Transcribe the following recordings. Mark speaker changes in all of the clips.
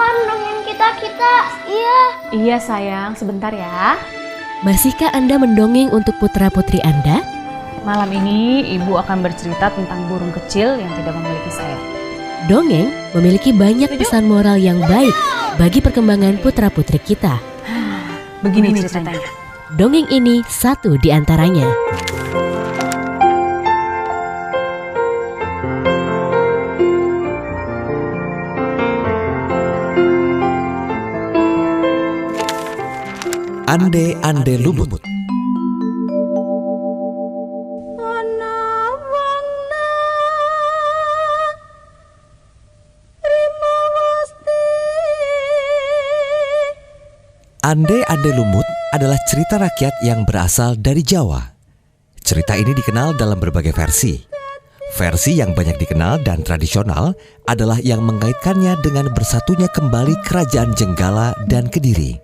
Speaker 1: kan dongeng kita. Iya.
Speaker 2: Iya sayang, sebentar ya.
Speaker 3: Masihkah Anda mendongeng untuk putra-putri Anda?
Speaker 2: Malam ini ibu akan bercerita tentang burung kecil yang tidak memiliki sayap.
Speaker 3: Dongeng memiliki banyak pesan moral yang baik bagi perkembangan putra-putri kita.
Speaker 2: Begini ceritanya.
Speaker 3: Dongeng ini satu di antaranya.
Speaker 4: Ande-ande lumut. Ande-ande lumut adalah cerita rakyat yang berasal dari Jawa. Cerita ini dikenal dalam berbagai versi. Versi yang banyak dikenal dan tradisional adalah yang mengaitkannya dengan bersatunya kembali Kerajaan Jenggala dan Kediri.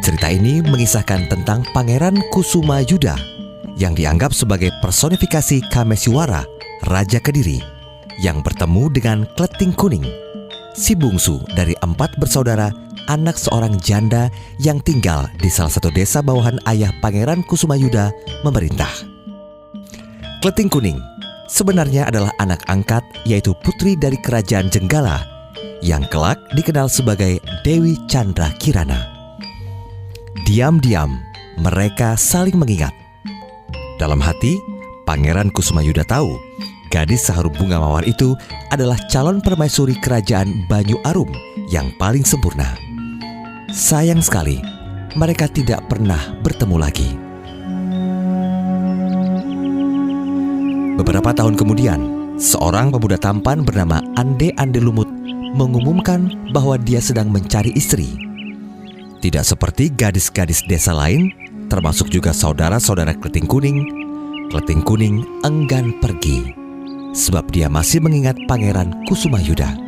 Speaker 4: Cerita ini mengisahkan tentang Pangeran Kusuma Yuda yang dianggap sebagai personifikasi Kamesiwara, Raja Kediri, yang bertemu dengan Kleting Kuning, si bungsu dari 4 bersaudara, anak seorang janda yang tinggal di salah satu desa bawahan ayah Pangeran Kusuma Yuda memerintah. Kleting Kuning sebenarnya adalah anak angkat, yaitu putri dari Kerajaan Jenggala yang kelak dikenal sebagai Dewi Chandra Kirana. Diam-diam mereka saling mengingat. Dalam hati, Pangeran Kusuma Yuda tahu gadis seharum bunga mawar itu adalah calon permaisuri kerajaan Banyu Arum yang paling sempurna. Sayang sekali, mereka tidak pernah bertemu lagi. Beberapa tahun kemudian, seorang pemuda tampan bernama Ande-ande lumut mengumumkan bahwa dia sedang mencari istri. Tidak seperti gadis-gadis desa lain, termasuk juga saudara-saudara Kleting Kuning enggan pergi, sebab dia masih mengingat Pangeran Kusuma Yuda.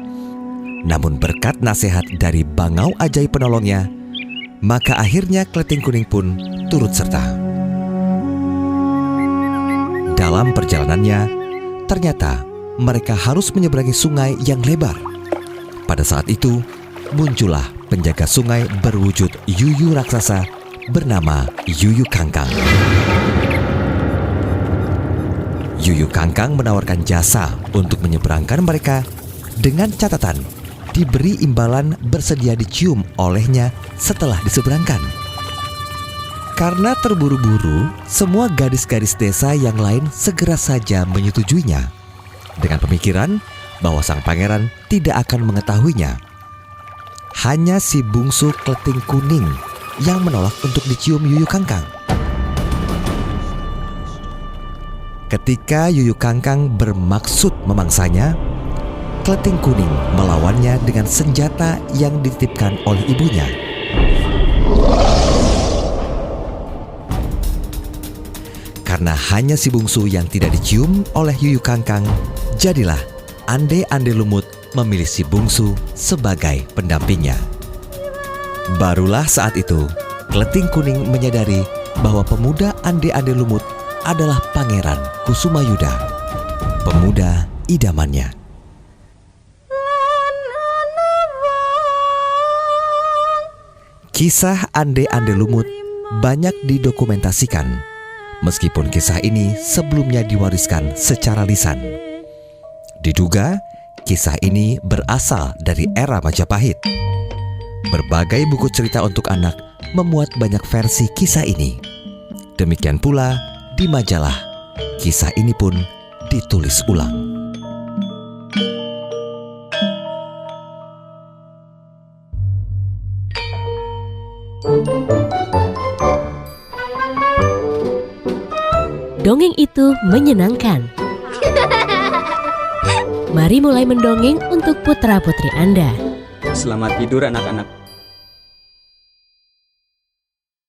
Speaker 4: Namun berkat nasihat dari bangau ajaib penolongnya, maka akhirnya Kleting Kuning pun turut serta. Dalam perjalanannya, ternyata mereka harus menyeberangi sungai yang lebar. Pada saat itu, muncullah penjaga sungai berwujud yuyu raksasa bernama Yuyu Kangkang. Yuyu Kangkang menawarkan jasa untuk menyeberangkan mereka dengan catatan diberi imbalan bersedia dicium olehnya setelah diseberangkan. Karena terburu-buru, semua gadis-gadis desa yang lain segera saja menyetujuinya dengan pemikiran bahwa sang pangeran tidak akan mengetahuinya. Hanya si bungsu Kleting Kuning yang menolak untuk dicium Yuyu Kangkang. Ketika Yuyu Kangkang bermaksud memangsanya, Kleting Kuning melawannya dengan senjata yang dititipkan oleh ibunya. Karena hanya si bungsu yang tidak dicium oleh Yuyu Kangkang, jadilah Ande-ande lumut memilih si bungsu sebagai pendampingnya. Barulah saat itu Kleting Kuning menyadari bahwa pemuda Ande-ande lumut adalah Pangeran Kusuma Yuda, pemuda idamannya. Kisah Ande-ande lumut banyak didokumentasikan, meskipun kisah ini sebelumnya diwariskan secara lisan. Diduga kisah ini berasal dari era Majapahit. Berbagai buku cerita untuk anak memuat banyak versi kisah ini. Demikian pula di majalah, kisah ini pun ditulis ulang.
Speaker 3: Dongeng itu menyenangkan. Mari mulai mendongeng untuk putra-putri Anda.
Speaker 5: Selamat tidur anak-anak.